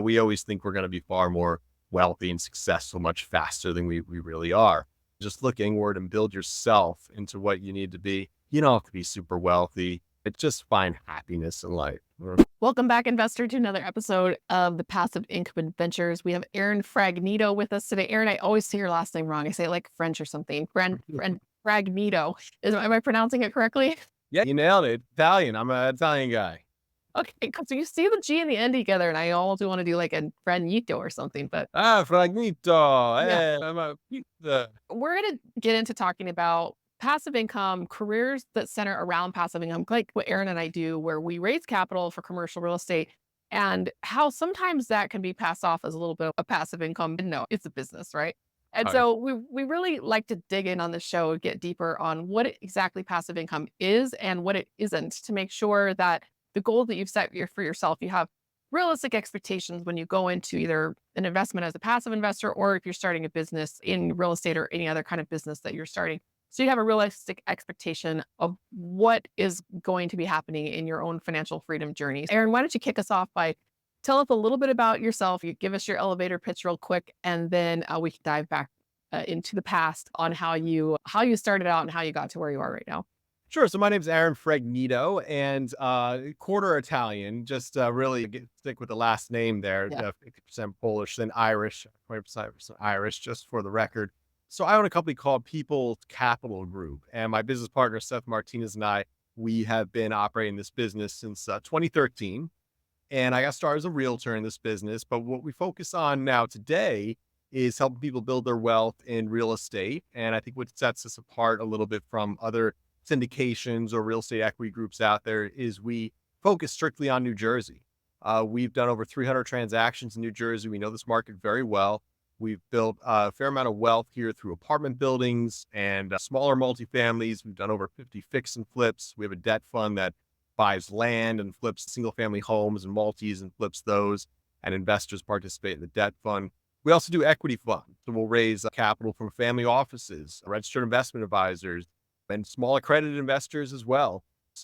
We always think we're going to be far more wealthy and successful much faster than we really are. Just look inward and build yourself into what you need to be. You don't have to be super wealthy. Just find happiness in life. Welcome back, investor, to another episode of the Passive Income Adventures. We have Aaron Fragnito with us today. Aaron, I always say your last name wrong. I say it like French or something. Friend Fragnito. Am I pronouncing it correctly? Yeah, you nailed it. Italian. I'm an Italian guy. Okay, because you see the G and the N together, and I almost want to do like a Fragnito or something. But Ah, Fragnito. yeah, I'm a pizza. we're going to get into talking about passive income, careers that center around passive income, like what Aaron and I do, where we raise capital for commercial real estate, and how sometimes that can be passed off as a little bit of passive income. And no, it's a business, right? And All right. so we really like to dig in on the show, get deeper on what exactly passive income is and what it isn't, to make sure that the goal that you've set for yourself, you have realistic expectations when you go into either an investment as a passive investor, or if you're starting a business in real estate or any other kind of business that you're starting. So you have a realistic expectation of what is going to be happening in your own financial freedom journey. Aaron, why don't you kick us off by tell us a little bit about yourself? You give us your elevator pitch real quick, and then we can dive back into the past on how you started out and how you got to where you are right now. Sure. So my name's Aaron Fragnito, and quarter Italian. Just really stick with the last name there. Yeah. 50% Polish, then Irish, 20% Irish, just for the record. So I own a company called People Capital Group, and my business partner Seth Martinez and I, we have been operating this business since 2013. And I got started as a realtor in this business. But what we focus on now today is helping people build their wealth in real estate. And I think what sets us apart a little bit from other syndications or real estate equity groups out there is we focus strictly on New Jersey. We've done over 300 transactions in New Jersey. We know this market very well. We've built a fair amount of wealth here through apartment buildings and smaller multifamilies. We've done over 50 fix and flips. We have a debt fund that buys land and flips single family homes and multis and flips those, and investors participate in the debt fund. We also do equity funds. So we'll raise capital from family offices, registered investment advisors, and small accredited investors as well.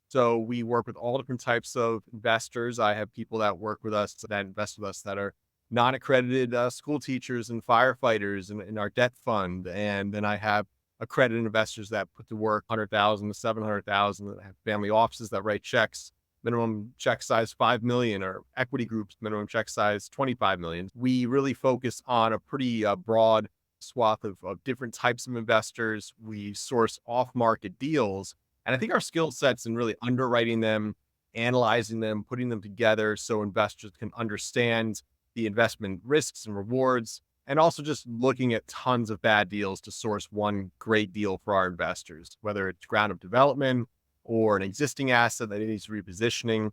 So we work with all different types of investors. I have people that work with us, that invest with us, that are non-accredited school teachers and firefighters in our debt fund. And then I have accredited investors that put to work 100,000 to 700,000, that have family offices that write checks, minimum check size 5 million, or equity groups, minimum check size 25 million. We really focus on a pretty broad swath of different types of investors. We source off market deals. And I think our skill sets in really underwriting them, analyzing them, putting them together so investors can understand the investment risks and rewards, and also just looking at tons of bad deals to source one great deal for our investors, whether it's ground up development or an existing asset that needs repositioning.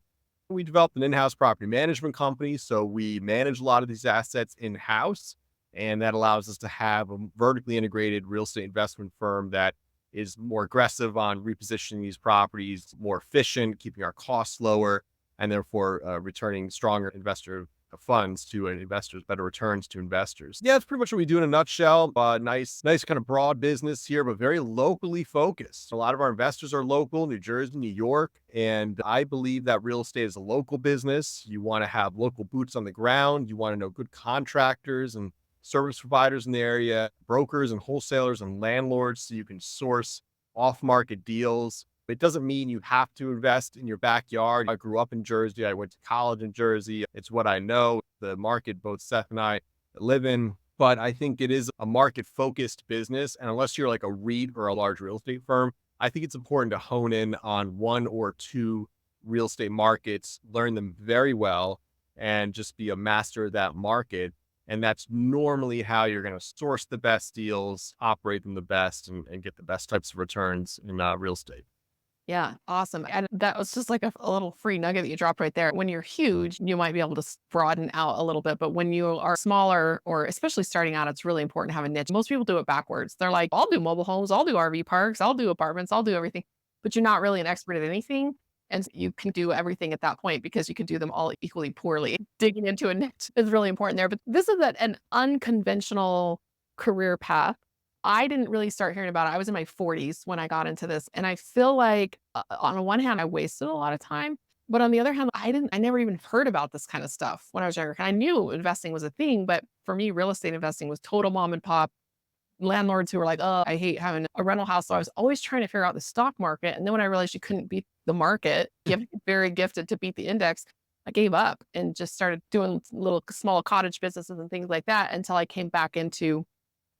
We developed an in-house property management company, so we manage a lot of these assets in-house, and that allows us to have a vertically integrated real estate investment firm that is more aggressive on repositioning these properties, more efficient, keeping our costs lower, and therefore returning stronger investor funds to investors, better returns to investors. Yeah, that's pretty much what we do in a nutshell. Nice kind of broad business here, but very locally focused. A lot of our investors are local, New Jersey, New York, and I believe that real estate is a local business. You want to have local boots on the ground. You want to know good contractors and service providers in the area, brokers and wholesalers and landlords, so you can source off-market deals. It doesn't mean you have to invest in your backyard. I grew up in Jersey. I went to college in Jersey. It's what I know, the market both Seth and I live in. But I think it is a market-focused business. And unless you're like a REIT or a large real estate firm, I think it's important to hone in on one or two real estate markets, learn them very well, and just be a master of that market. And that's normally how you're going to source the best deals, operate them the best, and get the best types of returns in real estate. Yeah, awesome. And that was just like a little free nugget that you dropped right there. When you're huge, you might be able to broaden out a little bit, but when you are smaller, or especially starting out, it's really important to have a niche. Most people do it backwards. They're like, I'll do mobile homes, I'll do RV parks, I'll do apartments, I'll do everything, but you're not really an expert at anything. And you can do everything at that point because you can do them all equally poorly. Digging into a niche is really important there. But this is an unconventional career path. I didn't really start hearing about it. I was in my 40s when I got into this. And I feel like, on the one hand, I wasted a lot of time. But on the other hand, I never even heard about this kind of stuff when I was younger. I knew investing was a thing, but for me, real estate investing was total mom and pop landlords who were like, "Oh, I hate having a rental house." So I was always trying to figure out the stock market. And then when I realized you couldn't beat the market, very gifted to beat the index, I gave up and just started doing little small cottage businesses and things like that until I came back into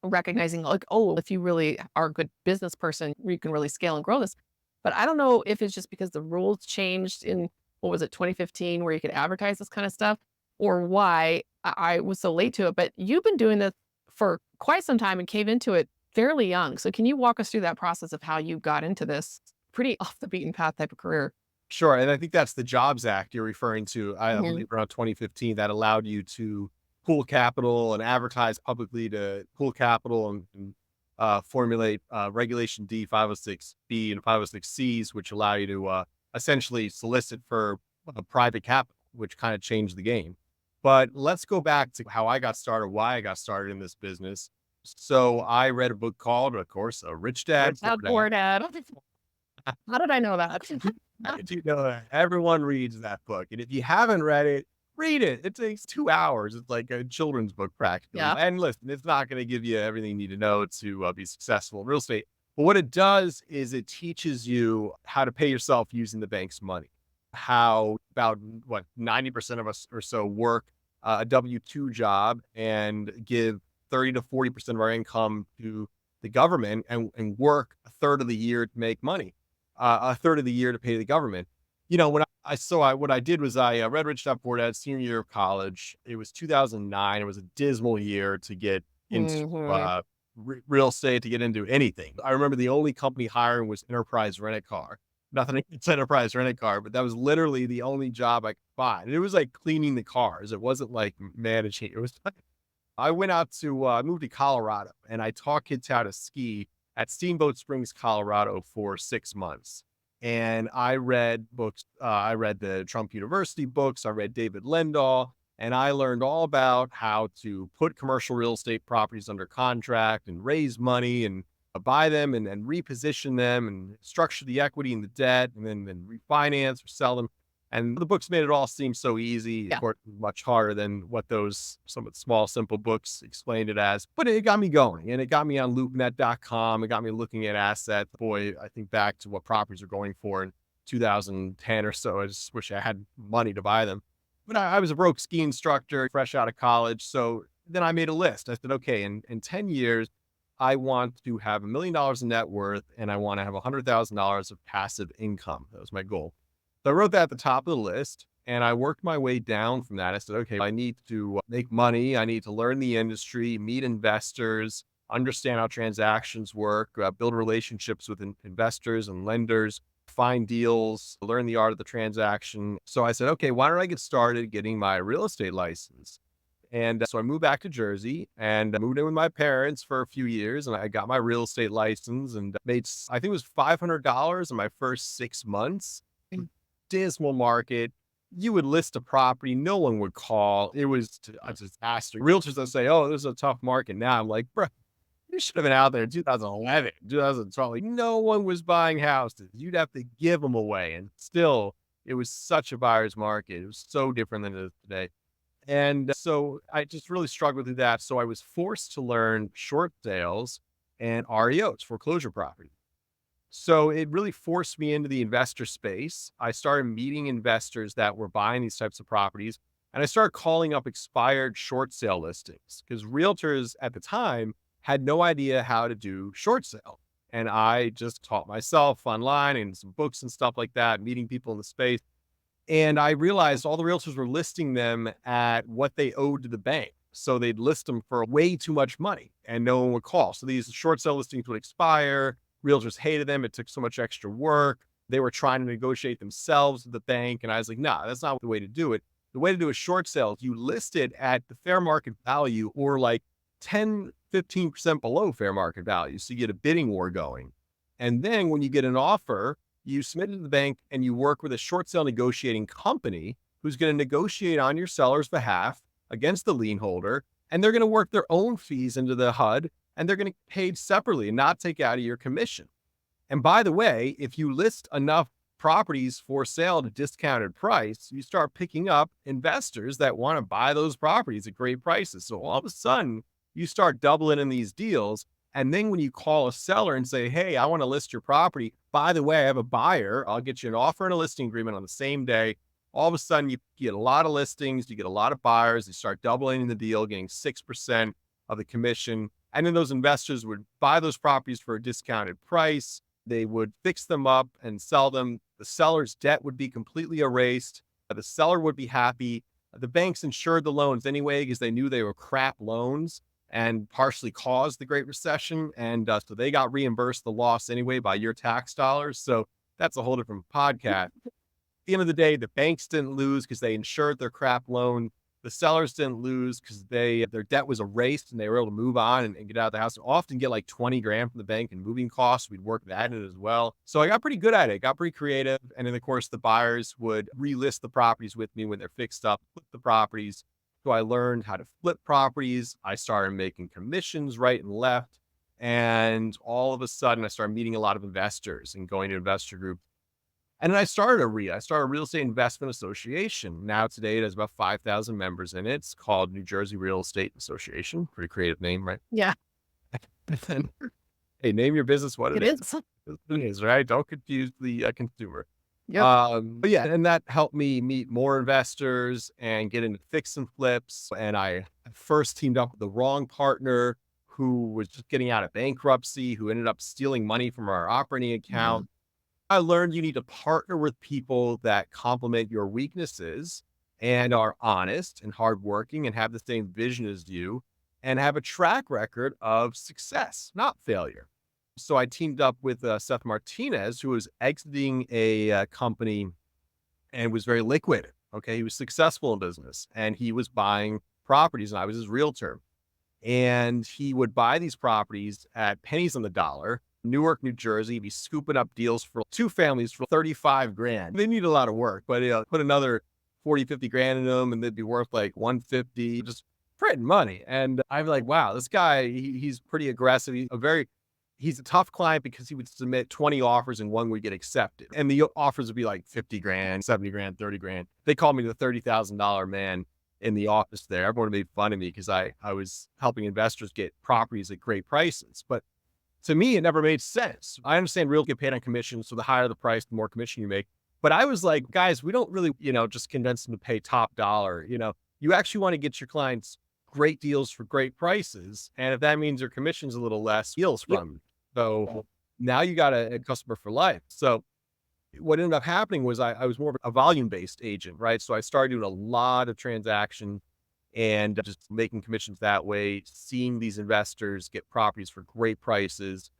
recognizing like, oh, if you really are a good business person, you can really scale and grow this. But I don't know if it's just because the rules changed in what was it, 2015, where you could advertise this kind of stuff, or why I was so late to it. But you've been doing this for quite some time and came into it fairly young. So can you walk us through that process of how you got into this pretty off the beaten path type of career? Sure, and I think that's the Jobs Act you're referring to. I Mhm. believe around 2015 that allowed you to pool capital and advertise publicly to pool capital and formulate Regulation D 506B and 506Cs, which allow you to essentially solicit for private capital, which kind of changed the game. But let's go back to how I got started, why I got started in this business. So I read a book called, of course, Rich Dad, Rich Poor Dad, Dad. Poor Dad. How did I know that? I do know that everyone reads that book, and if you haven't read it, read it. It takes 2 hours. It's like a children's book practically, Yeah. and listen, it's not gonna give you everything you need to know to, be successful in real estate, but what it does is it teaches you how to pay yourself using the bank's money. How about, what, 90% of us or so work, a W-2 job and give 30 to 40% of our income to the government and work a third of the year to make money, a third of the year to pay the government. You know, when what I did was I read Rich Dad Poor Dad senior year of college. It was 2009. It was a dismal year to get into Mhm. uh, real estate, to get into anything. I remember the only company hiring was Enterprise Rent a Car. Nothing against Enterprise Rent a Car, but that was literally the only job I could find. And it was like cleaning the cars. It wasn't like managing. It was I went out to I moved to Colorado and I taught kids how to ski at Steamboat Springs, Colorado for 6 months. And I read books. I read the Trump University books. I read David Lindahl, and I learned all about how to put commercial real estate properties under contract and raise money and buy them and reposition them and structure the equity and the debt and then refinance or sell them. And the books made it all seem so easy, of Yeah. course, much harder than what those somewhat small, simple books explained it as. But it got me going and it got me on loopnet.com. It got me looking at assets. Boy, I think back to what properties are going for in 2010 or so. I just wish I had money to buy them. But I was a broke ski instructor, fresh out of college. So then I made a list. I said, okay, in 10 years, I want to have $1 million in net worth and I want to have $100,000 of passive income. That was my goal. So I wrote that at the top of the list and I worked my way down from that. I said, okay, I need to make money. I need to learn the industry, meet investors, understand how transactions work, build relationships with investors and lenders, find deals, learn the art of the transaction. So I said, okay, why don't I get started getting my real estate license? And so I moved back to Jersey and moved in with my parents for a few years. And I got my real estate license and made, I think it was $500 in my first 6 months. Mm. Dismal market. You would list a property, no one would call. It was a disaster. Realtors will say, "Oh, this is a tough market now." I'm like, "Bro, you should have been out there in 2011, 2012. Like, no one was buying houses. You'd have to give them away." And still, it was such a buyer's market. It was so different than it is today. And so I just really struggled through that. So I was forced to learn short sales and REOs, foreclosure property. So it really forced me into the investor space. I started meeting investors that were buying these types of properties, and I started calling up expired short sale listings because realtors at the time had no idea how to do short sale. And I just taught myself online and some books and stuff like that, meeting people in the space. And I realized all the realtors were listing them at what they owed to the bank. So they'd list them for way too much money and no one would call. So these short sale listings would expire. Realtors hated them. It took so much extra work. They were trying to negotiate themselves with the bank. And I was like, nah, that's not the way to do it. The way to do a short sale is you list it at the fair market value or like 10, 15% below fair market value. So you get a bidding war going. And then when you get an offer, you submit it to the bank and you work with a short sale negotiating company who's going to negotiate on your seller's behalf against the lien holder. And they're going to work their own fees into the HUD and they're going to get paid separately and not take out of your commission. And by the way, if you list enough properties for sale at a discounted price, you start picking up investors that want to buy those properties at great prices. So all of a sudden, you start doubling in these deals. And then when you call a seller and say, hey, I want to list your property, by the way, I have a buyer, I'll get you an offer and a listing agreement on the same day. All of a sudden, you get a lot of listings, you get a lot of buyers, you start doubling in the deal, getting 6% of the commission. And then those investors would buy those properties for a discounted price. They would fix them up and sell them. The seller's debt would be completely erased. The seller would be happy. The banks insured the loans anyway because they knew they were crap loans and partially caused the Great Recession. And so they got reimbursed the loss anyway by your tax dollars. So that's a whole different podcast. At the end of the day, the banks didn't lose because they insured their crap loan. The sellers didn't lose because their debt was erased and they were able to move on and get out of the house. Often get like 20 grand from the bank in moving costs. We'd work that in as well. So I got pretty good at it, got pretty creative. And then of course the buyers would relist the properties with me when they're fixed up, flip the properties. So I learned how to flip properties. I started making commissions right and left. And all of a sudden I started meeting a lot of investors and going to investor groups. And then I started a real estate investment association. Now today it has about 5,000 members in it. It's called New Jersey Real Estate Association. Pretty creative name, right? Yeah, And then, hey, name your business what it it is. is. It is, right? Don't confuse the consumer. Yep. But yeah, and that helped me meet more investors and get into fix and flips. And I first teamed up with the wrong partner who was just getting out of bankruptcy, who ended up stealing money from our operating account. I learned you need to partner with people that complement your weaknesses and are honest and hardworking and have the same vision as you and have a track record of success, not failure. So I teamed up with Seth Martinez, who was exiting a company and was very liquid. Okay. He was successful in business and he was buying properties and I was his realtor. And he would buy these properties at pennies on the dollar. Newark, New Jersey, be scooping up deals for two families for 35 grand. They need a lot of work, but put another 40, 50 grand in them and they'd be worth like 150, just printing money. And I'm like, wow, this guy, he's pretty aggressive. He's a tough client because he would submit 20 offers and one would get accepted. And the offers would be like 50 grand, 70 grand, 30 grand. They called me the $30,000 man in the office there. Everyone made fun of me because I was helping investors get properties at great prices. But to me, it never made sense. I understand real get paid on commission. So the higher the price, the more commission you make. But I was like, guys, we don't really, just convince them to pay top dollar. You actually want to get your clients great deals for great prices. And if that means your commission's a little less, deals from you. So now you got a customer for life. So what ended up happening was I was more of a volume-based agent, right? So I started doing a lot of transactions and just making commissions that way, seeing these investors get properties for great prices,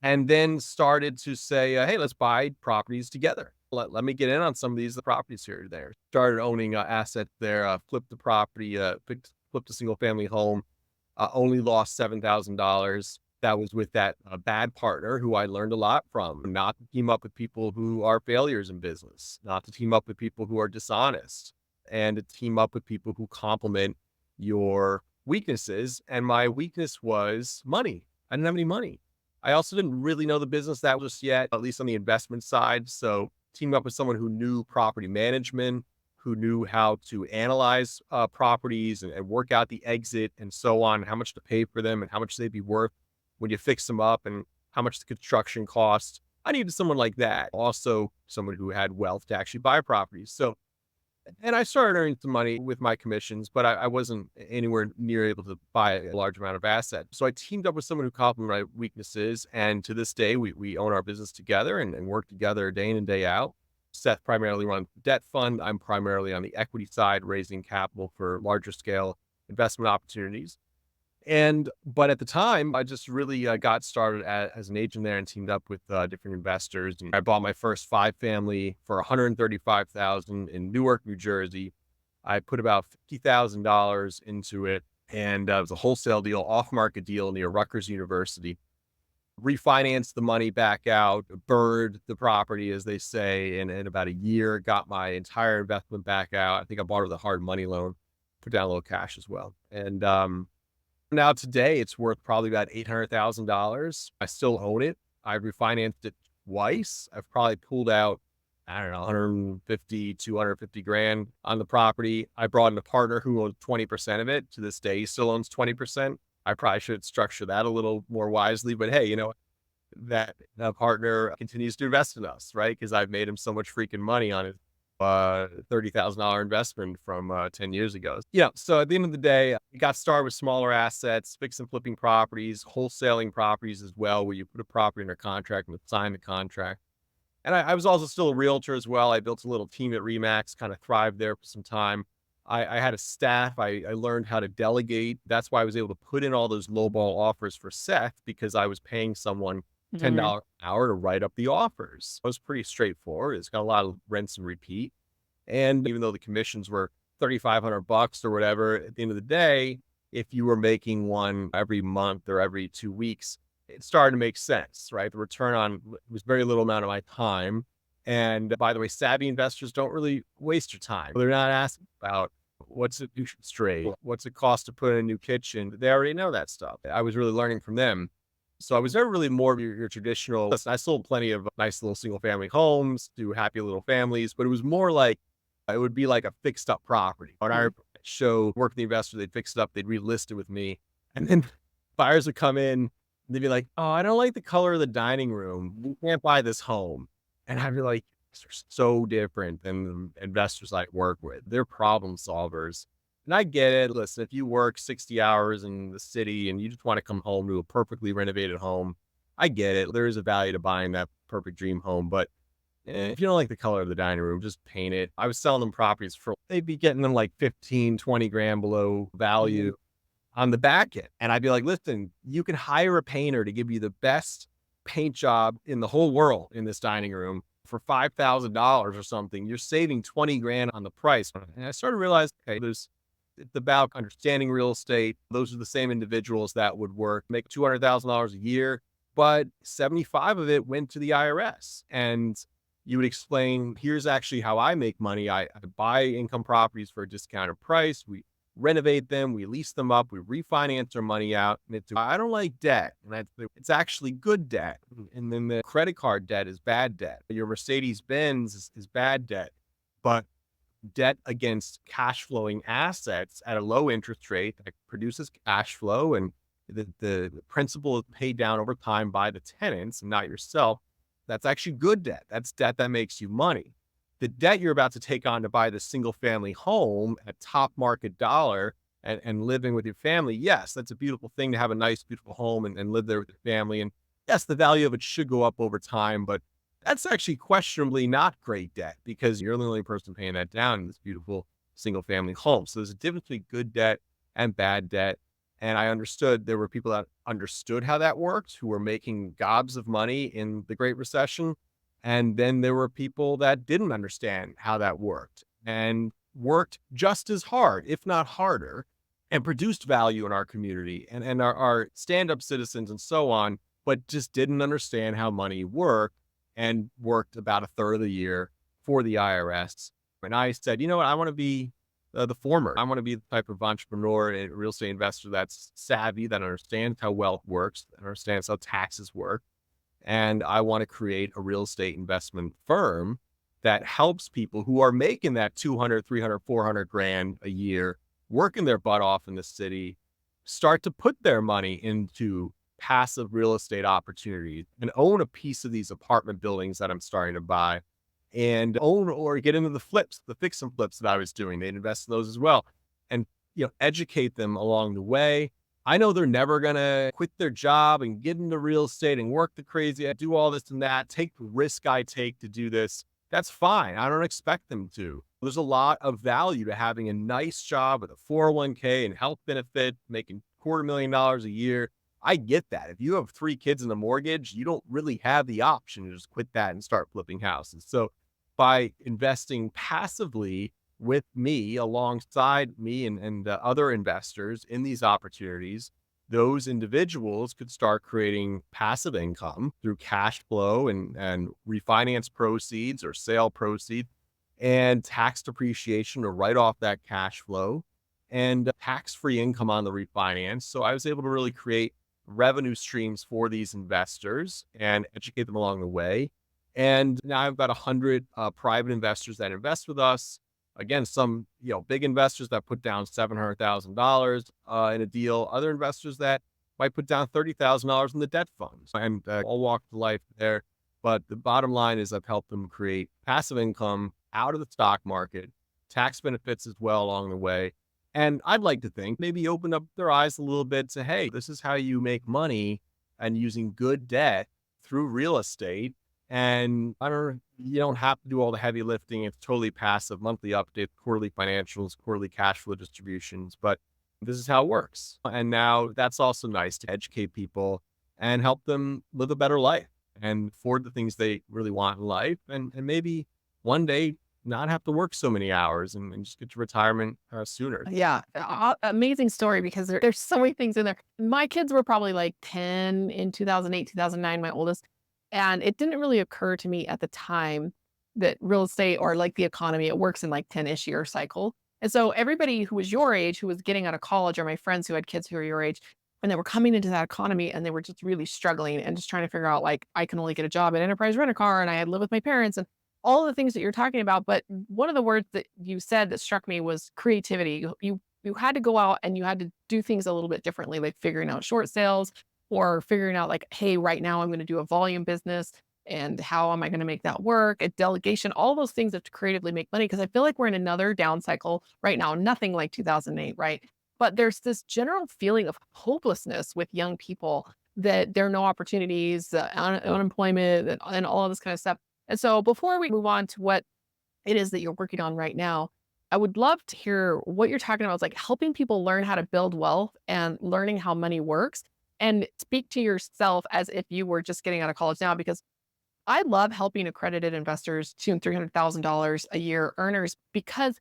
and then started to say, hey, let's buy properties together. Let me get in on some of these properties here or there. Started owning assets there, flipped the property, flipped a single family home, only lost $7,000. That was with that bad partner who I learned a lot from, not to team up with people who are failures in business, not to team up with people who are dishonest, and to team up with people who complement your weaknesses. And my weakness was money. I didn't have any money. I also didn't really know the business that just yet, at least on the investment side. So teamed up with someone who knew property management, who knew how to analyze properties and work out the exit and so on, how much to pay for them and how much they'd be worth when you fix them up and how much the construction costs. I needed someone like that. Also, someone who had wealth to actually buy properties. So, and I started earning some money with my commissions, but I wasn't anywhere near able to buy a large amount of assets. So I teamed up with someone who complemented my weaknesses. And to this day, we own our business together and work together day in and day out. Seth primarily runs the debt fund. I'm primarily on the equity side, raising capital for larger scale investment opportunities. But at the time, I just really got started as an agent there and teamed up with different investors. And I bought my first 5-family for $135,000 in Newark, New Jersey. I put about $50,000 into it, and it was a wholesale deal, off-market deal near Rutgers University. Refinanced the money back out, bird the property, as they say, and in about a year, got my entire investment back out. I think I bought it with a hard money loan, put down a little cash as well. And now today it's worth probably about $800,000. I still own it. I've refinanced it twice. I've probably pulled out I don't know, 150, 250 grand on the property. I brought in a partner who owns 20% of it. To this day, he still owns 20%. I probably should structure that a little more wisely, but hey, that partner continues to invest in us, right? Because I've made him so much freaking money on his $30,000 investment from 10 years ago. So at the end of the day, we got started with smaller assets, fix and flipping properties, wholesaling properties as well, where you put a property under contract and sign the contract. And I was also still a realtor as well. I built a little team at Remax, kind of thrived there for some time. I had a staff. I learned how to delegate. That's why I was able to put in all those lowball offers for Seth because I was paying someone Mhm. $10 an hour to write up the offers. It was pretty straightforward. It's got a lot of rinse and repeat. And even though the commissions were 3,500 bucks or whatever, at the end of the day, if you were making one every month or every 2 weeks, it started to make sense, right? The return on it was very little amount of my time. And by the way, savvy investors don't really waste your time. They're not asking about what's the interest rate, what's it cost to put in a new kitchen. They already know that stuff. I was really learning from them. So I was never really more of your traditional. Listen, I sold plenty of nice little single family homes to happy little families, but it was more like it would be like a fixed up property. When I Mhm. show work with the investor, they'd fix it up, they'd relist it with me. And then buyers would come in, they'd be like, "Oh, I don't like the color of the dining room. We can't buy this home." And I'd be like, "They're so different than the investors I work with. They're problem solvers." And I get it. Listen, if you work 60 hours in the city and you just want to come home to a perfectly renovated home, I get it. There is a value to buying that perfect dream home. But if you don't like the color of the dining room, just paint it. I was selling them properties for, they'd be getting them like 15, 20 grand below Mhm. value on the back end. And I'd be like, listen, you can hire a painter to give you the best paint job in the whole world in this dining room for $5,000 or something. You're saving 20 grand on the price. And I started to realize, okay, it's about understanding real estate. Those are the same individuals that would work, make $200,000 a year, but 75 of it went to the IRS. And you would explain, here's actually how I make money. I buy income properties for a discounted price. We renovate them, we lease them up, we refinance our money out. And I don't like debt. And it's actually good debt. And then the credit card debt is bad debt. Your Mercedes Benz is bad debt. But debt against cash flowing assets at a low interest rate that produces cash flow and the principal is paid down over time by the tenants and not yourself. That's actually good debt. That's debt that makes you money. The debt you're about to take on to buy the single family home at top market dollar and living with your family. Yes, that's a beautiful thing to have a nice, beautiful home and live there with your family. And yes, the value of it should go up over time, but that's actually questionably not great debt because you're the only person paying that down in this beautiful single family home. So there's a difference between good debt and bad debt. And I understood there were people that understood how that worked who were making gobs of money in the Great Recession. And then there were people that didn't understand how that worked and worked just as hard, if not harder, and produced value in our community and our stand up citizens and so on, but just didn't understand how money worked and worked about a third of the year for the IRS. And I said, you know what? I want to be the former. I want to be the type of entrepreneur and real estate investor that's savvy, that understands how wealth works, that understands how taxes work. And I want to create a real estate investment firm that helps people who are making that 200, 300, 400 grand a year, working their butt off in the city, start to put their money into passive real estate opportunities and own a piece of these apartment buildings that I'm starting to buy and own or get into the flips, the fix and flips that I was doing. They'd invest in those as well and, educate them along the way. I know they're never going to quit their job and get into real estate and work the crazy, do all this and that, take the risk I take to do this. That's fine. I don't expect them to. There's a lot of value to having a nice job with a 401k and health benefit, making $250,000 a year. I get that. If you have 3 kids and a mortgage, you don't really have the option to just quit that and start flipping houses. So by investing passively with me, alongside me and other investors in these opportunities, those individuals could start creating passive income through cash flow and refinance proceeds or sale proceeds and tax depreciation to write off that cash flow and tax-free income on the refinance. So I was able to really create revenue streams for these investors and educate them along the way And now I have about 100 private investors that invest with us. Again, some big investors that put down $700,000 in a deal. Other investors that might put down $30,000 in the debt funds. And all walks of life there. But the bottom line is I've helped them create passive income out of the stock market, tax benefits as well along the way. And I'd like to think maybe open up their eyes a little bit to, hey, this is how you make money and using good debt through real estate. And you don't have to do all the heavy lifting. It's totally passive, monthly updates, quarterly financials, quarterly cash flow distributions. But this is how it works. And now that's also nice to educate people and help them live a better life and afford the things they really want in life. And maybe one day not have to work so many hours and just get to retirement sooner. Yeah, amazing story because there's so many things in there. My kids were probably like 10 in 2008, 2009, my oldest. And it didn't really occur to me at the time that real estate or like the economy, it works in like 10-ish year cycle. And so everybody who was your age, who was getting out of college, or my friends who had kids who were your age, and they were coming into that economy and they were just really struggling and just trying to figure out like I can only get a job at Enterprise Rent a Car and I had live with my parents and all the things that you're talking about. But one of the words that you said that struck me was creativity. You had to go out and you had to do things a little bit differently, like figuring out short sales or figuring out like, hey, right now I'm going to do a volume business and how am I going to make that work? A delegation, all those things that to creatively make money. Cause I feel like we're in another down cycle right now, nothing like 2008, right? But there's this general feeling of hopelessness with young people that there are no opportunities, unemployment, and all of this kind of stuff. And so before we move on to what it is that you're working on right now, I would love to hear what you're talking about is like helping people learn how to build wealth and learning how money works and speak to yourself as if you were just getting out of college now, because I love helping accredited investors, $200,000 and $300,000 a year earners, because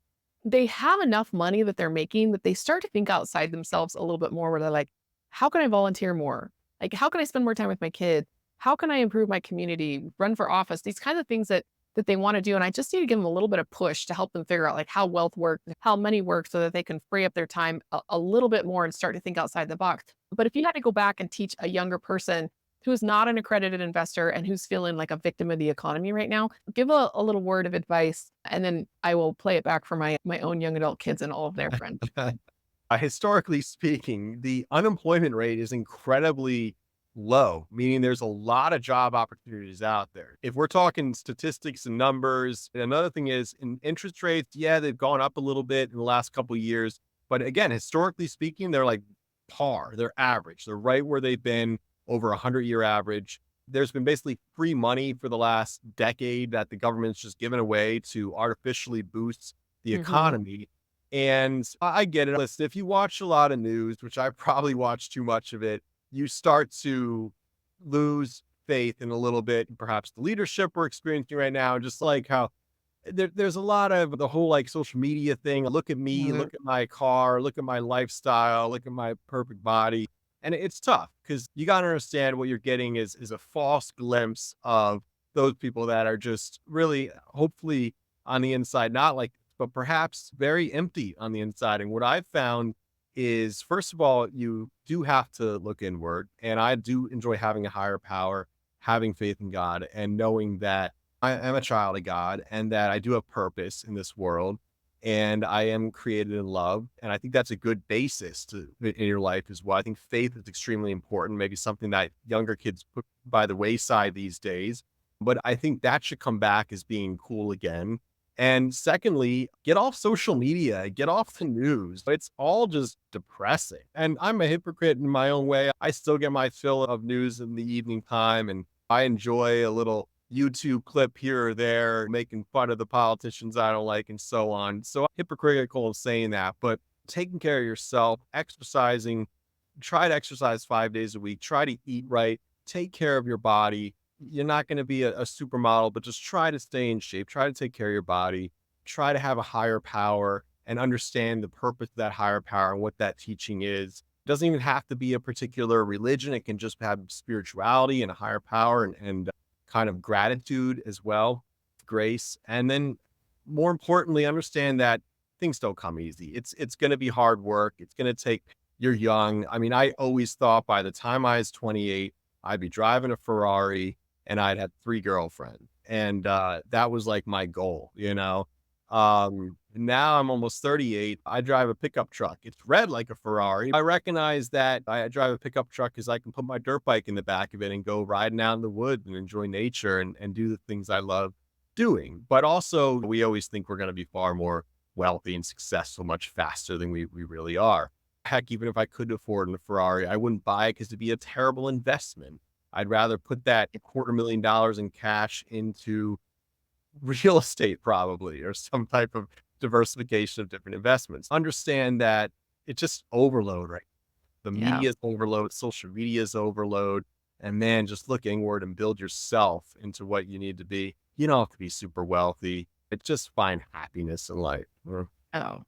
they have enough money that they're making that they start to think outside themselves a little bit more, where they're like, how can I volunteer more? Like, how can I spend more time with my kids? How can I improve my community, run for office? These kinds of things that they want to do. And I just need to give them a little bit of push to help them figure out like how wealth works, how money works so that they can free up their time a little bit more and start to think outside the box. But if you had to go back and teach a younger person who's not an accredited investor and who's feeling like a victim of the economy right now, give a little word of advice, and then I will play it back for my own young adult kids and all of their friends. Historically speaking, the unemployment rate is incredibly low, meaning there's a lot of job opportunities out there. If we're talking statistics and numbers, another thing is in interest rates, yeah, they've gone up a little bit in the last couple of years. But again, historically speaking, they're like par, they're average, they're right where they've been over a 100-year average. There's been basically free money for the last decade that the government's just given away to artificially boost the Mhm. economy. And I get it. Listen, if you watch a lot of news, which I probably watch too much of it, you start to lose faith in a little bit, perhaps the leadership we're experiencing right now, just like how there's a lot of the whole like social media thing. Look at me, Mhm. look at my car, look at my lifestyle, look at my perfect body. And it's tough because you got to understand what you're getting is a false glimpse of those people that are just really, hopefully, on the inside, not like, but perhaps very empty on the inside. And what I've found is, first of all, you do have to look inward. And I do enjoy having a higher power, having faith in God, and knowing that I am a child of God and that I do have purpose in this world and I am created in love. And I think that's a good basis to in your life as well. I think faith is extremely important, maybe something that younger kids put by the wayside these days. But I think that should come back as being cool again. And secondly, get off social media, get off the news. It's all just depressing. And I'm a hypocrite in my own way. I still get my fill of news in the evening time and I enjoy a little YouTube clip here or there, making fun of the politicians I don't like and so on. So hypocritical of saying that, but taking care of yourself, exercising, try to exercise 5 days a week, try to eat right, take care of your body. You're not going to be a supermodel, but just try to stay in shape, try to take care of your body, try to have a higher power and understand the purpose of that higher power and what that teaching is. It doesn't even have to be a particular religion. It can just have spirituality and a higher power and kind of gratitude as well, grace. And then more importantly, understand that things don't come easy. It's going to be hard work. It's going to take you're young. I mean, I always thought by the time I was 28, I'd be driving a Ferrari and I'd had 3 girlfriends. And that was like my goal, you know. Now I'm almost 38. I drive a pickup truck. It's red like a Ferrari. I recognize that I drive a pickup truck because I can put my dirt bike in the back of it and go riding out in the woods and enjoy nature and do the things I love doing. But also, we always think we're going to be far more wealthy and successful much faster than we really are. Heck, even if I could afford a Ferrari, I wouldn't buy it because it'd be a terrible investment. I'd rather put that $250,000 in cash into real estate probably, or some type of diversification of different investments. Understand that it's just overload, right? The Yeah. media is overload, social media is overload. And man, just look inward and build yourself into what you need to be. You don't have to be super wealthy. It's just find happiness in life. Oh,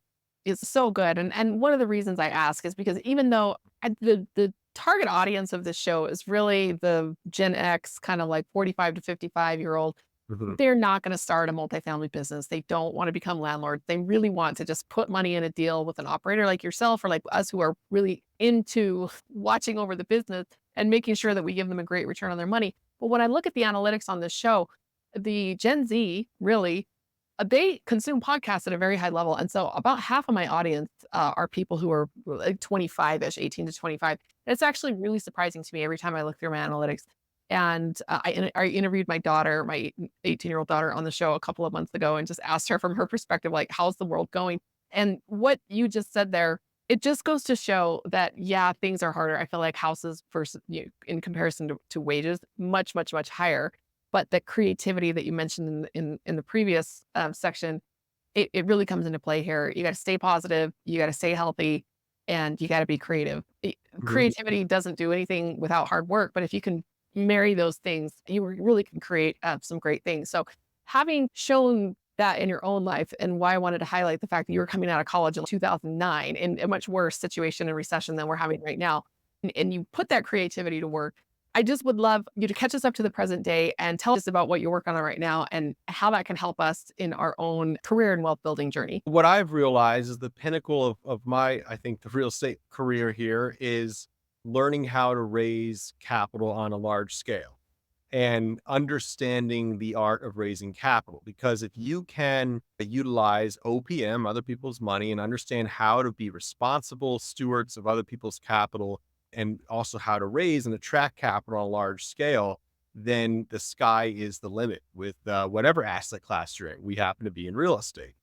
it's so good. And one of the reasons I ask is because even though the target audience of this show is really the Gen X, kind of like 45 to 55-year-old, Mhm. they're not going to start a multifamily business. They don't want to become landlords. They really want to just put money in a deal with an operator like yourself or like us who are really into watching over the business and making sure that we give them a great return on their money. But when I look at the analytics on this show, the Gen Z really they consume podcasts at a very high level. And so about half of my audience are people who are like 25-ish, 18 to 25. And it's actually really surprising to me every time I look through my analytics. And I interviewed my daughter, my 18-year-old daughter on the show a couple of months ago and just asked her from her perspective, like, how's the world going? And what you just said there, it just goes to show that, yeah, things are harder. I feel like houses versus in comparison to wages, much, much, much higher. But the creativity that you mentioned in the previous section, it really comes into play here. You got to stay positive, you got to stay healthy, and you got to be creative. Mhm. Creativity doesn't do anything without hard work, but if you can marry those things, you really can create some great things. So, having shown that in your own life, and why I wanted to highlight the fact that you were coming out of college in 2009 in a much worse situation and recession than we're having right now, and you put that creativity to work. I just would love you to catch us up to the present day and tell us about what you're working on right now and how that can help us in our own career and wealth building journey. What I've realized is the pinnacle of my, I think, the real estate career here is learning how to raise capital on a large scale and understanding the art of raising capital. Because if you can utilize OPM, other people's money, and understand how to be responsible stewards of other people's capital, and also how to raise and attract capital on a large scale, then the sky is the limit with whatever asset class you're in. We happen to be in real estate.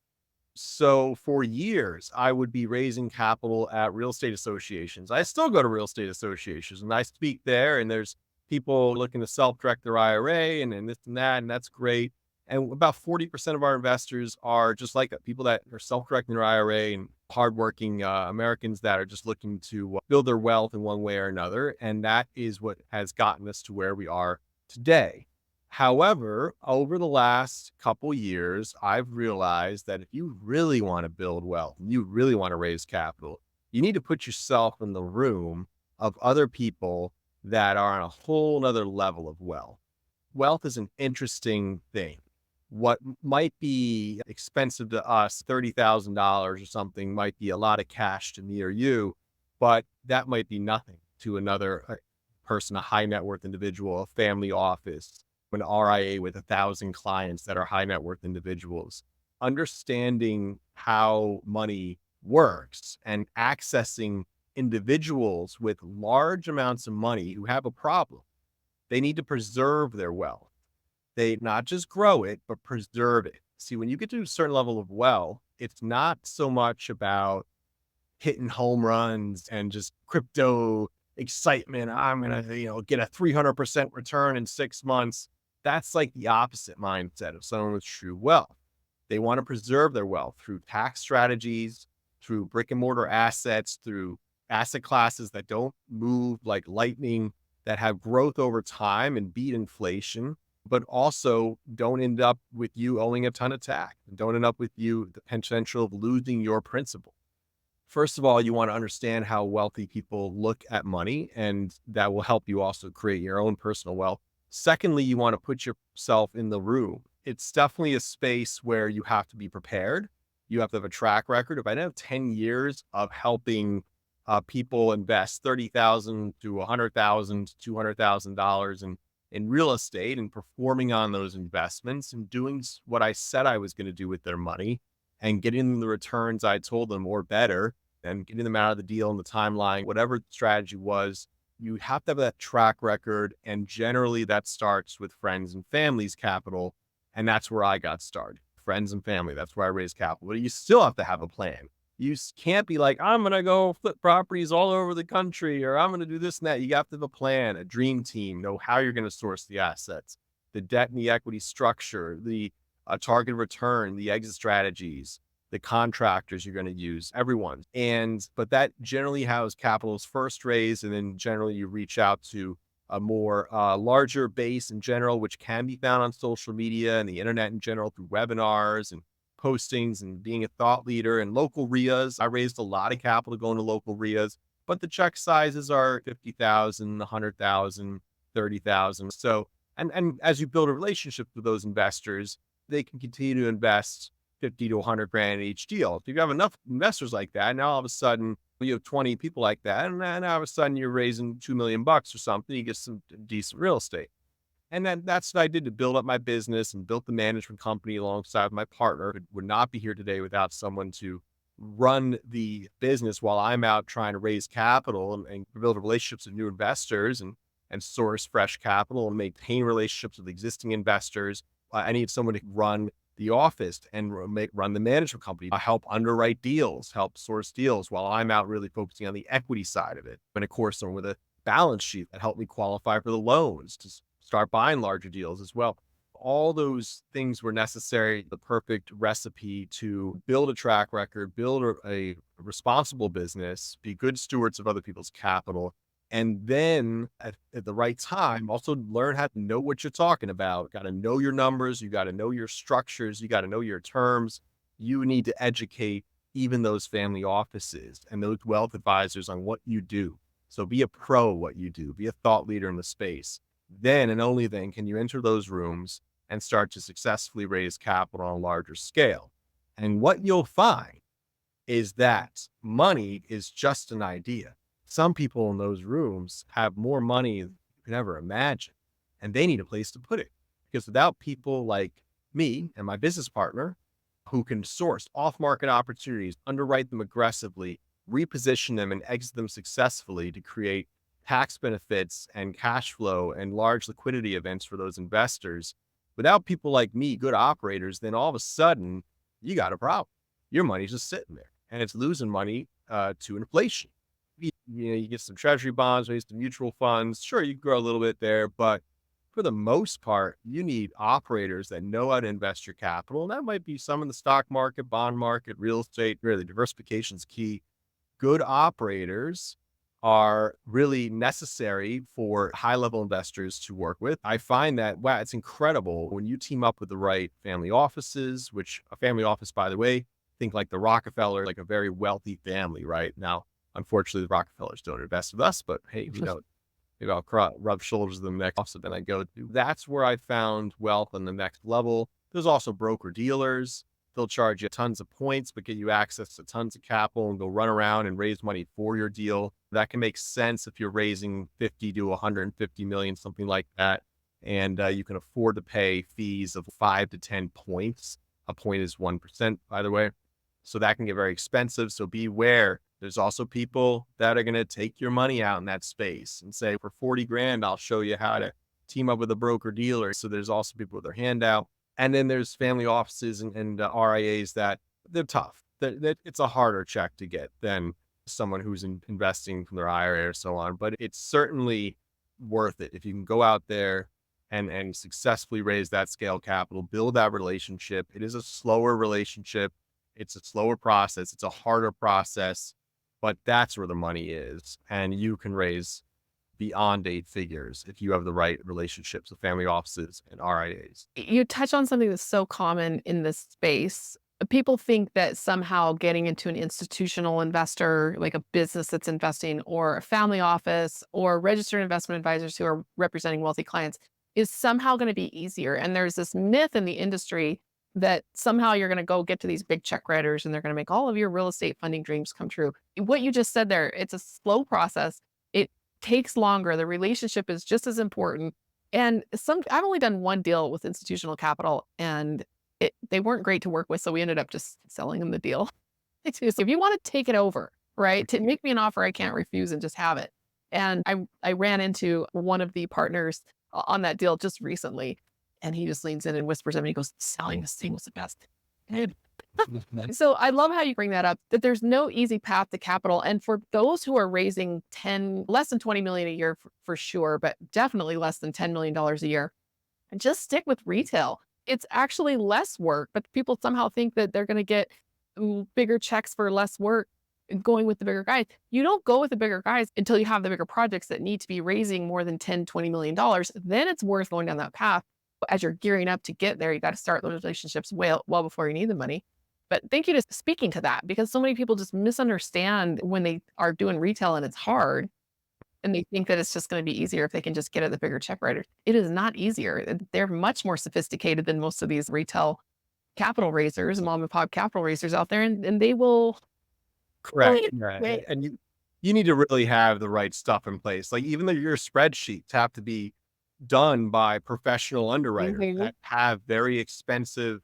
So for years, I would be raising capital at real estate associations. I still go to real estate associations and I speak there, and there's people looking to self-direct their IRA and this and that, and that's great. And about 40% of our investors are just like that, people that are self-directing their IRA and hardworking Americans that are just looking to build their wealth in one way or another. And that is what has gotten us to where we are today. However, over the last couple years, I've realized that if you really want to build wealth, you really want to raise capital, you need to put yourself in the room of other people that are on a whole nother level of wealth. Wealth is an interesting thing. What might be expensive to us, $30,000 or something, might be a lot of cash to me or you, but that might be nothing to another person, a high net worth individual, a family office, an RIA with 1,000 clients that are high net worth individuals. Understanding how money works and accessing individuals with large amounts of money who have a problem. They need to preserve their wealth. They not just grow it, but preserve it. See, when you get to a certain level of wealth, it's not so much about hitting home runs and just crypto excitement. I'm going to, get a 300% return in 6 months. That's like the opposite mindset of someone with true wealth. They want to preserve their wealth through tax strategies, through brick and mortar assets, through asset classes that don't move like lightning, that have growth over time and beat inflation, but also don't end up with you owing a ton of tax, and don't end up with you the potential of losing your principal. First of all, you want to understand how wealthy people look at money, and that will help you also create your own personal wealth. Secondly, you want to put yourself in the room. It's definitely a space where you have to be prepared. You have to have a track record. If I have 10 years of helping people invest 30,000 to 100,000 to $200,000 in in real estate and performing on those investments and doing what I said I was going to do with their money and getting them the returns I told them or better and getting them out of the deal in the timeline, whatever the strategy was. You have to have that track record. And generally that starts with friends and family's capital. And that's where I got started. Friends and family. That's where I raised capital. But you still have to have a plan. Can't be like, I'm going to go flip properties all over the country, or I'm going to do this and that. You have to have a plan, a dream team, know how you're going to source the assets, the debt and the equity structure, the target return, the exit strategies, the contractors you're going to use, everyone. But that generally has capital is first raised. And then generally you reach out to a more larger base in general, which can be found on social media and the internet in general through webinars and postings and being a thought leader and local RIAs. I raised a lot of capital going to local RIAs, but the check sizes are 50,000, 100,000, 30,000. So, and as you build a relationship with those investors, they can continue to invest 50 to 100 grand in each deal. If you have enough investors like that, now all of a sudden you have 20 people like that, and then all of a sudden you're raising 2 million bucks or something, you get some decent real estate. And then that's what I did to build up my business and built the management company alongside my partner, who would not be here today without someone to run the business while I'm out trying to raise capital and build relationships with new investors and source fresh capital and maintain relationships with existing investors. I need someone to run the office and run the management company. I help underwrite deals, help source deals while I'm out really focusing on the equity side of it. And of course, someone with a balance sheet that helped me qualify for the loans to start buying larger deals as well. All those things were necessary, the perfect recipe to build a track record, build a responsible business, be good stewards of other people's capital, and then at the right time, also learn how to know what you're talking about. Got to know your numbers. You got to know your structures. You got to know your terms. You need to educate even those family offices and those wealth advisors on what you do. So be a pro at what you do. Be a thought leader in the space. Then and only then can you enter those rooms and start to successfully raise capital on a larger scale. And what you'll find is that money is just an idea. Some people in those rooms have more money than you could ever imagine, and they need a place to put it. Because without people like me and my business partner who can source off market opportunities, underwrite them aggressively, reposition them, and exit them successfully to create tax benefits and cash flow and large liquidity events for those investors. Without people like me, good operators, then all of a sudden you got a problem. Your money's just sitting there and it's losing money to inflation. You get some treasury bonds, maybe some mutual funds. Sure, you can grow a little bit there, but for the most part, you need operators that know how to invest your capital. And that might be some in the stock market, bond market, real estate. Really, diversification is key. Good operators are really necessary for high level investors to work with. I find that, wow, it's incredible when you team up with the right family offices, which a family office, by the way, think like the Rockefeller, like a very wealthy family, right? Now, unfortunately, the Rockefellers don't invest with us, but hey, maybe I'll rub shoulders with them next office then I go to. That's where I found wealth on the next level. There's also broker dealers. They'll charge you tons of points, but get you access to tons of capital and go run around and raise money for your deal. That can make sense if you're raising 50 to 150 million, something like that. And you can afford to pay fees of 5 to 10 points. A point is 1%, by the way. So that can get very expensive. So beware. There's also people that are going to take your money out in that space and say, for 40 grand, I'll show you how to team up with a broker dealer. So there's also people with their hand out. And then there's family offices and RIAs that they're tough. It's a harder check to get than someone who's investing from their IRA or so on. But it's certainly worth it if you can go out there and successfully raise that scale capital, build that relationship. It is a slower relationship. It's a slower process. It's a harder process, but that's where the money is. And you can raise beyond 8 figures if you have the right relationships with family offices and RIAs. You touch on something that's so common in this space. People think that somehow getting into an institutional investor, like a business that's investing, or a family office, or registered investment advisors who are representing wealthy clients, is somehow going to be easier. And there's this myth in the industry that somehow you're going to go get to these big check writers and they're going to make all of your real estate funding dreams come true. What you just said there, it's a slow process. It takes longer. The relationship is just as important. And I've only done one deal with institutional capital, and they weren't great to work with, so we ended up just selling them the deal. It's just, if you want to take it over, right, to make me an offer I can't refuse and just have it. And I ran into one of the partners on that deal just recently, and he just leans in and whispers at me, he goes, "Selling this thing was the best." And so I love how you bring that up, that there's no easy path to capital. And for those who are raising less than 20 million a year for sure, but definitely less than $10 million a year, and just stick with retail. It's actually less work, but people somehow think that they're going to get bigger checks for less work and going with the bigger guys. You don't go with the bigger guys until you have the bigger projects that need to be raising more than 10, $20 million. Then it's worth going down that path. But as you're gearing up to get there, you got to start those relationships well before you need the money. But thank you to speaking to that, because so many people just misunderstand when they are doing retail and it's hard, and they think that it's just gonna be easier if they can just get at the bigger check writer. It is not easier. They're much more sophisticated than most of these retail capital raisers, mom and pop capital raisers out there, and they will Correct. really Right. wait. And you need to really have the right stuff in place. Like even though your spreadsheets have to be done by professional underwriters Mhm. that have very expensive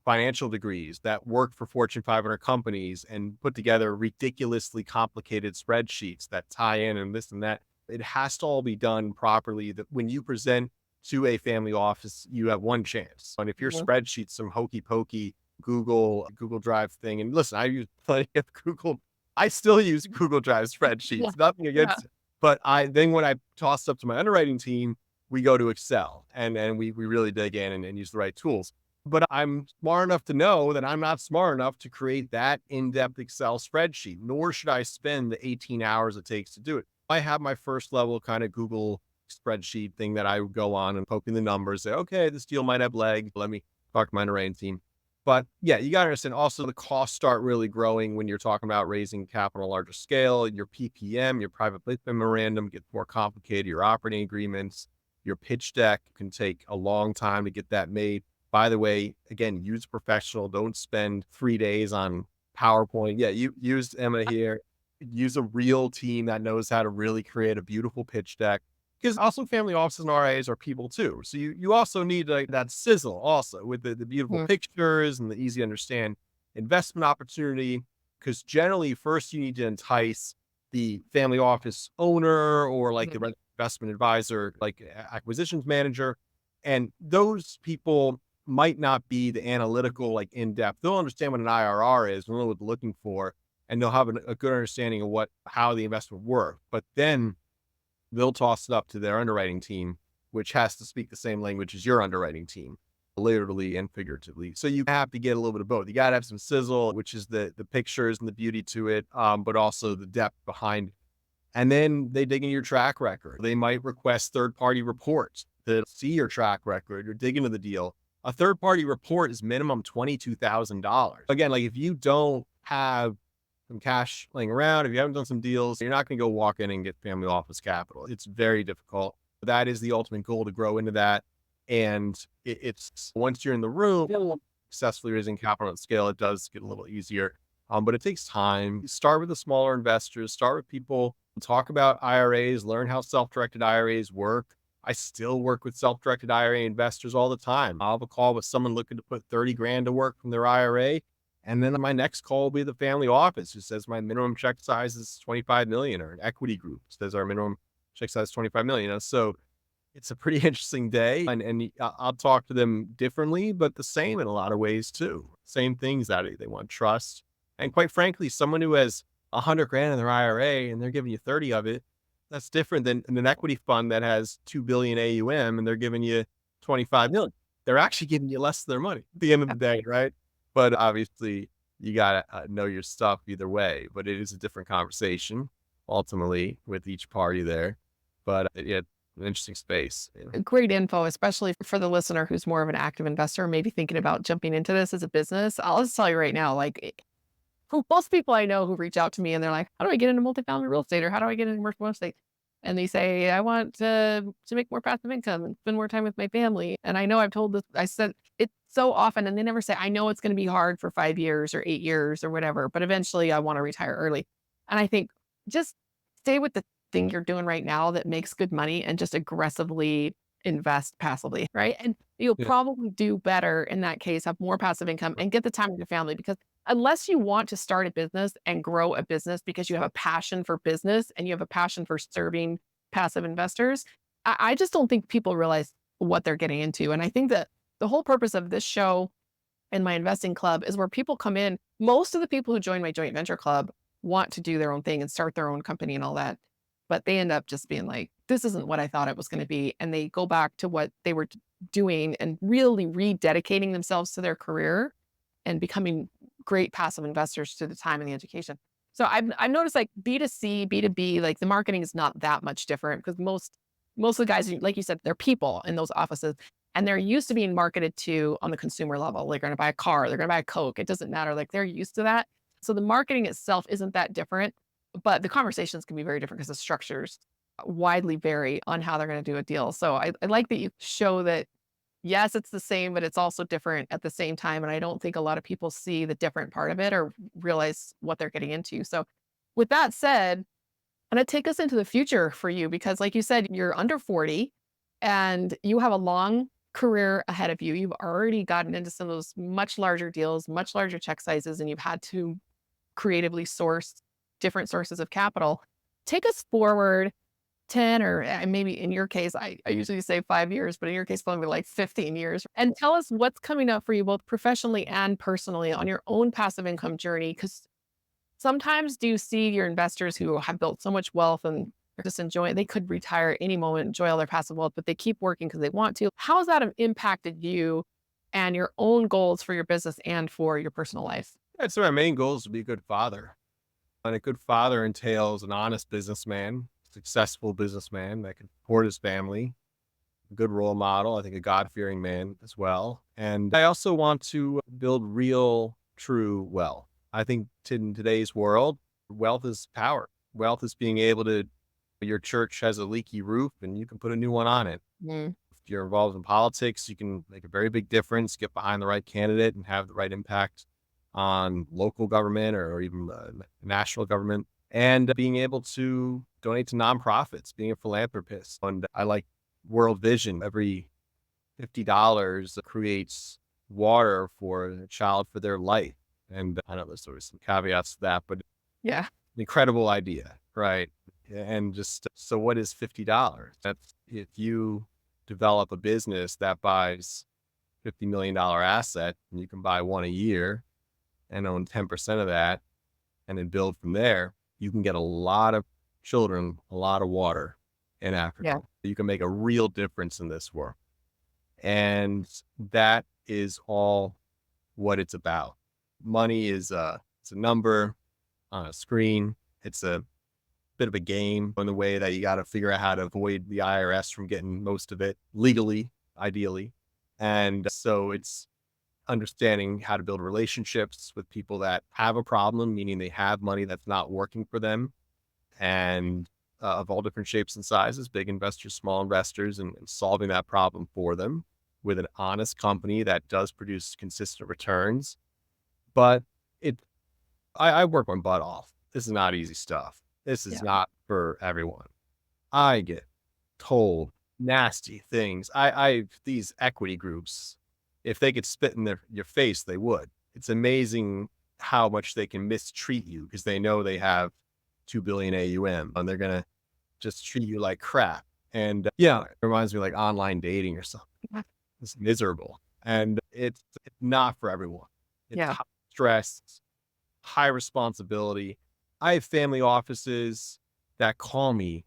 financial degrees that work for Fortune 500 companies and put together ridiculously complicated spreadsheets that tie in and this and that. It has to all be done properly. That when you present to a family office, you have one chance. And if your Mhm. spreadsheet's some hokey pokey Google Drive thing, and listen, I use plenty of Google. I still use Google Drive Yeah. spreadsheets. Nothing Yeah. against it, but I then when I toss up to my underwriting team, we go to Excel and we really dig in and use the right tools. But I'm smart enough to know that I'm not smart enough to create that in-depth Excel spreadsheet, nor should I spend the 18 hours it takes to do it. I have my first level kind of Google spreadsheet thing that I would go on and poke in the numbers, say, okay, this deal might have legs. Let me talk to my underwriting team. But yeah, you got to understand also the costs start really growing when you're talking about raising capital on a larger scale. Your PPM, your private placement memorandum gets more complicated. Your operating agreements, your pitch deck can take a long time to get that made. By the way, again, use a professional. Don't spend 3 days on PowerPoint. Yeah, you use Emma here. Use a real team that knows how to really create a beautiful pitch deck. Because also family offices and RAs are people too. So you also need like that sizzle also with the beautiful Mhm. pictures and the easy to understand investment opportunity. Because generally, first you need to entice the family office owner or like the Mhm. investment advisor, like acquisitions manager. And those people might not be the analytical, like in depth. They'll understand what an IRR is and know what they're looking for, and they'll have a good understanding of how the investment work. But then they'll toss it up to their underwriting team, which has to speak the same language as your underwriting team, literally and figuratively. So you have to get a little bit of both. You got to have some sizzle, which is the pictures and the beauty to it, but also the depth behind it. And then they dig into your track record. They might request third party reports to see your track record or dig into the deal. A third party report is minimum $22,000. Again, like if you don't have some cash laying around, if you haven't done some deals, you're not going to go walk in and get family office capital. It's very difficult. That is the ultimate goal to grow into that. And it's once you're in the room, successfully raising capital at scale, it does get a little easier. But it takes time. Start with the smaller investors, start with people, talk about IRAs, learn how self-directed IRAs work. I still work with self-directed IRA investors all the time. I'll have a call with someone looking to put 30 grand to work from their IRA. And then my next call will be the family office who says my minimum check size is 25 million, or an equity group says our minimum check size is 25 million. So it's a pretty interesting day, and I'll talk to them differently, but the same in a lot of ways too. Same things that they want trust. And quite frankly, someone who has 100 grand in their IRA and they're giving you 30 of it, that's different than an equity fund that has 2 billion AUM and they're giving you 25 million. They're actually giving you less of their money at the end of the day, right? But obviously, you gotta know your stuff either way. But it is a different conversation ultimately with each party there. But yeah, an interesting space. Great info, especially for the listener who's more of an active investor, maybe thinking about jumping into this as a business. I'll just tell you right now, who most people I know who reach out to me and they're like, "How do I get into multifamily real estate or how do I get into commercial real estate?" And they say, "I want to make more passive income and spend more time with my family." And I know I've told this, I said it so often, and they never say, "I know it's going to be hard for 5 years or 8 years or whatever, but eventually I want to retire early." And I think just stay with the thing you're doing right now that makes good money and just aggressively invest passively, right? And you'll Yeah. probably do better in that case, have more passive income and get the time with your family because unless you want to start a business and grow a business because you have a passion for business and you have a passion for serving passive investors, I just don't think people realize what they're getting into. And I think that the whole purpose of this show and my investing club is where people come in. Most of the people who join my joint venture club want to do their own thing and start their own company and all that. But they end up just being like, this isn't what I thought it was going to be. And they go back to what they were doing and really rededicating themselves to their career and becoming great passive investors through the time and the education. So I've noticed like B2C, B2B, like the marketing is not that much different because most of the guys, like you said, they're people in those offices and they're used to being marketed to on the consumer level. They're going to buy a car, they're going to buy a Coke. It doesn't matter. Like they're used to that. So the marketing itself isn't that different, but the conversations can be very different because the structures widely vary on how they're going to do a deal. So I like that you show that yes, it's the same, but it's also different at the same time. And I don't think a lot of people see the different part of it or realize what they're getting into. So, with that said, I'm going to take us into the future for you because, like you said, you're under 40 and you have a long career ahead of you. You've already gotten into some of those much larger deals, much larger check sizes, and you've had to creatively source different sources of capital. Take us forward 10 or maybe in your case, I usually say 5 years, but in your case, probably like 15 years. And tell us what's coming up for you, both professionally and personally, on your own passive income journey. Because sometimes do you see your investors who have built so much wealth and they're just enjoying, they could retire at any moment, enjoy all their passive wealth, but they keep working because they want to. How has that impacted you and your own goals for your business and for your personal life? Yeah, so my main goal is to be a good father. And a good father entails an honest businessman, successful businessman that can support his family, a good role model, I think a God-fearing man as well. And I also want to build real, true wealth. I think in today's world, wealth is power. Wealth is being able to, your church has a leaky roof and you can put a new one on it. Mm, If you're involved in politics, you can make a very big difference, get behind the right candidate and have the right impact on local government or even national government. And being able to donate to nonprofits, being a philanthropist. And I like World Vision. Every $50 creates water for a child for their life. And I know there's always some caveats to that, but yeah. an incredible idea, right? And just so what is $50? That's if you develop a business that buys $50 million asset and you can buy one a year and own 10% of that and then build from there, you can get a lot of children, a lot of water in Yeah. Africa. You can make a real difference in this world. And that is all what it's about. Money is it's a number on a screen. It's a bit of a game in the way that you got to figure out how to avoid the IRS from getting most of it legally, ideally. And so it's understanding how to build relationships with people that have a problem, meaning they have money that's not working for them, and of all different shapes and sizes, big investors, small investors, and solving that problem for them with an honest company that does produce consistent returns. But it, I work my butt off. This is not easy stuff. This is Yeah. not for everyone. I get told nasty things. These equity groups, if they could spit in your face, they would. It's amazing how much they can mistreat you because they know they have 2 billion AUM and they're gonna just treat you like crap. And yeah, it reminds me like online dating or something. Yeah. It's miserable. And it's not for everyone. It's Yeah. high stress, high responsibility. I have family offices that call me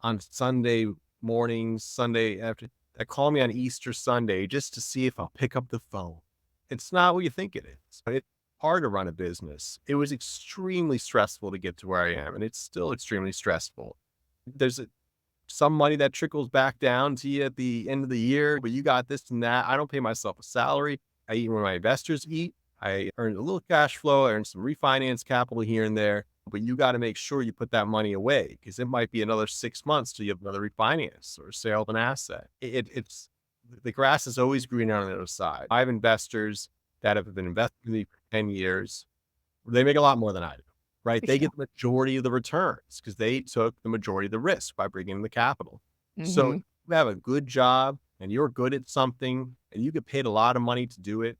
on Sunday mornings, Sunday after that call me on Easter Sunday just to see if I'll pick up the phone. It's not what you think it is. It's hard to run a business. It was extremely stressful to get to where I am, and it's still extremely stressful. There's some money that trickles back down to you at the end of the year, but you got this and that. I don't pay myself a salary. I eat where my investors eat. I earn a little cash flow, I earn some refinance capital here and there, but you got to make sure you put that money away because it might be another 6 months till you have another refinance or sale of an asset. It's the grass is always greener on the other side. I have investors that have been investing with me for 10 years. They make a lot more than I do, right? They Yeah. get the majority of the returns because they took the majority of the risk by bringing in the capital. So Mhm. you have a good job and you're good at something and you get paid a lot of money to do it,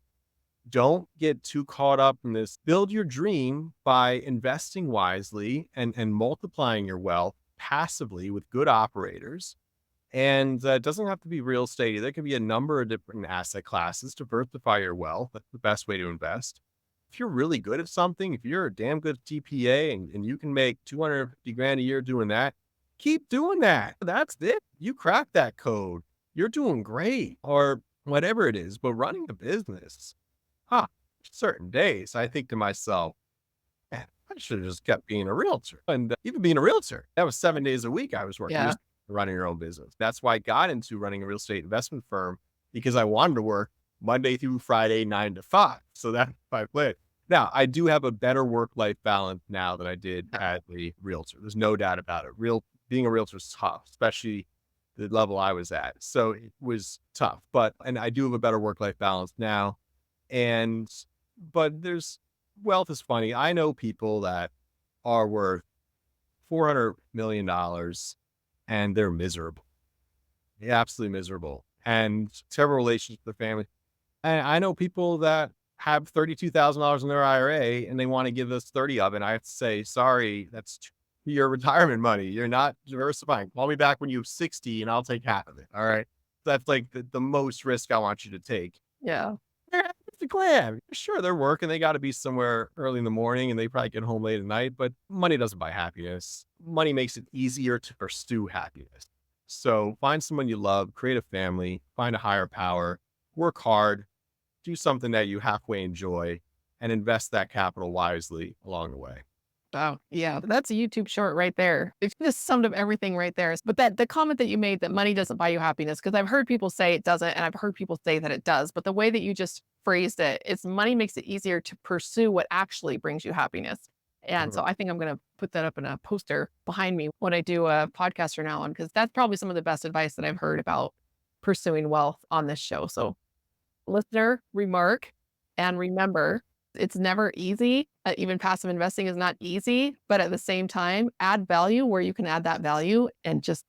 don't get too caught up in this. Build your dream by investing wisely and multiplying your wealth passively with good operators. And it doesn't have to be real estate. There can be a number of different asset classes to diversify your wealth. That's the best way to invest. If you're really good at something, if you're a damn good TPA and you can make 250 grand a year doing that, keep doing that. That's it. You cracked that code. You're doing great or whatever it is. But running a business, huh? Certain days, I think to myself, man, I should have just kept being a realtor. And even being a realtor, that was 7 days a week I was working. Yeah. Just running your own business. That's why I got into running a real estate investment firm because I wanted to work Monday through Friday, 9 to 5. So that's my plan. Now, I do have a better work-life balance now than I did as a realtor. There's no doubt about it. Being a realtor is tough, especially the level I was at. So it was tough, and I do have a better work-life balance now. And, but wealth is funny. I know people that are worth $400 million and they're miserable. Yeah, absolutely miserable and terrible relations with their family. And I know people that have $32,000 in their IRA and they want to give us 30 of it. And I have to say, sorry, your retirement money. You're not diversifying. Call me back when you have 60 and I'll take half of it. All right. That's like the most risk I want you to take. Yeah. It's the glam. Sure, they're working. They got to be somewhere early in the morning and they probably get home late at night, but money doesn't buy happiness. Money makes it easier to pursue happiness. So find someone you love, create a family, find a higher power, work hard, do something that you halfway enjoy, and invest that capital wisely along the way. Wow. Yeah. That's a YouTube short right there. It just summed up everything right there. But that the comment that you made that money doesn't buy you happiness, because I've heard people say it doesn't, and I've heard people say that it does. But the way that you just phrased it, it's money makes it easier to pursue what actually brings you happiness. And Mhm. so I think I'm going to put that up in a poster behind me when I do a podcast from now on, because that's probably some of the best advice that I've heard about pursuing wealth on this show. So listener, remark, and remember, it's never easy. Even passive investing is not easy, but at the same time, add value where you can add that value. And just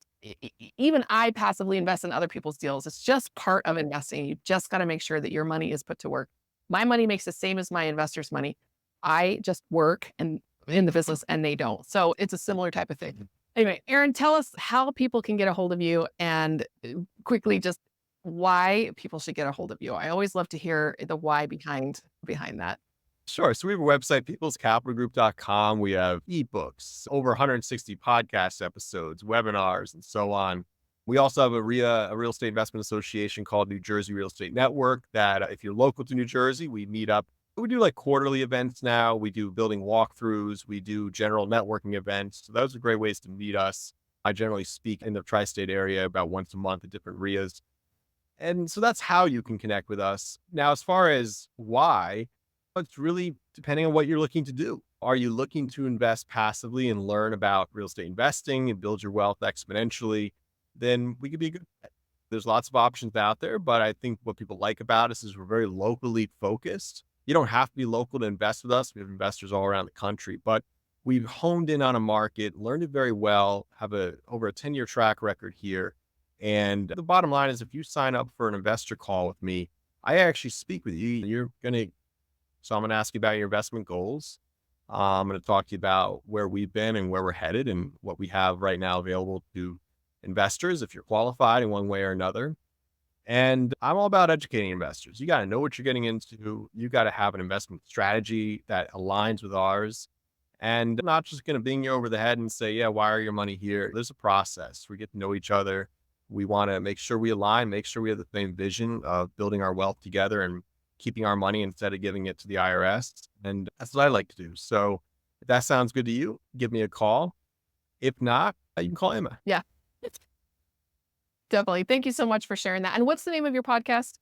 even I passively invest in other people's deals. It's just part of investing. You just got to make sure that your money is put to work. My money makes the same as my investors' money. I just work and in the business and they don't. So it's a similar type of thing. Anyway, Aaron, tell us how people can get a hold of you and quickly just why people should get a hold of you. I always love to hear the why behind that. Sure. So we have a website, peoplescapitalgroup.com. We have ebooks, over 160 podcast episodes, webinars, and so on. We also have a real estate investment association called New Jersey Real Estate Network that if you're local to New Jersey, we meet up. We do like quarterly events now. We do building walkthroughs. We do general networking events. So those are great ways to meet us. I generally speak in the tri-state area about once a month at different RIAs. And so that's how you can connect with us. Now, as far as why, it's really depending on what you're looking to do. Are you looking to invest passively and learn about real estate investing and build your wealth exponentially? Then we could be a good fit. There's lots of options out there, but I think what people like about us is we're very locally focused. You don't have to be local to invest with us. We have investors all around the country, but we've honed in on a market, learned it very well, have over a 10-year track record here. And the bottom line is if you sign up for an investor call with me, I actually speak with you. So I'm going to ask you about your investment goals. I'm going to talk to you about where we've been and where we're headed and what we have right now available to investors if you're qualified in one way or another. And I'm all about educating investors. You got to know what you're getting into. You got to have an investment strategy that aligns with ours. And I'm not just going to bing you over the head and say, yeah, wire your money here. There's a process. We get to know each other. We want to make sure we align, make sure we have the same vision of building our wealth together and keeping our money instead of giving it to the IRS. And that's what I like to do. So if that sounds good to you, give me a call. If not, you can call Emma. Yeah, definitely. Thank you so much for sharing that. And what's the name of your podcast?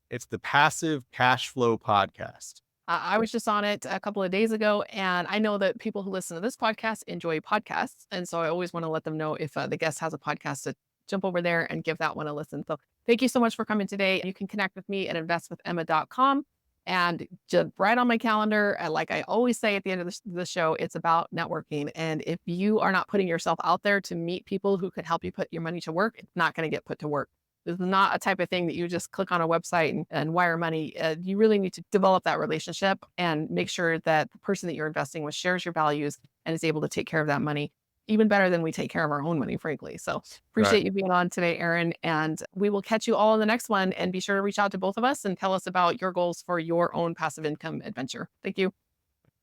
It's the Passive Cash Flow Podcast. I was just on it a couple of days ago, and I know that people who listen to this podcast enjoy podcasts. And so I always want to let them know if the guest has a podcast to jump over there and give that one a listen. So thank you so much for coming today. You can connect with me at investwithemma.com. And just right on my calendar, like I always say at the end of the show, it's about networking. And if you are not putting yourself out there to meet people who could help you put your money to work, it's not going to get put to work. This is not a type of thing that you just click on a website and wire money. You really need to develop that relationship and make sure that the person that you're investing with shares your values and is able to take care of that money even better than we take care of our own money, frankly. So Right. appreciate you being on today, Aaron. And we will catch you all in the next one. And be sure to reach out to both of us and tell us about your goals for your own passive income adventure. Thank you.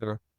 Sure.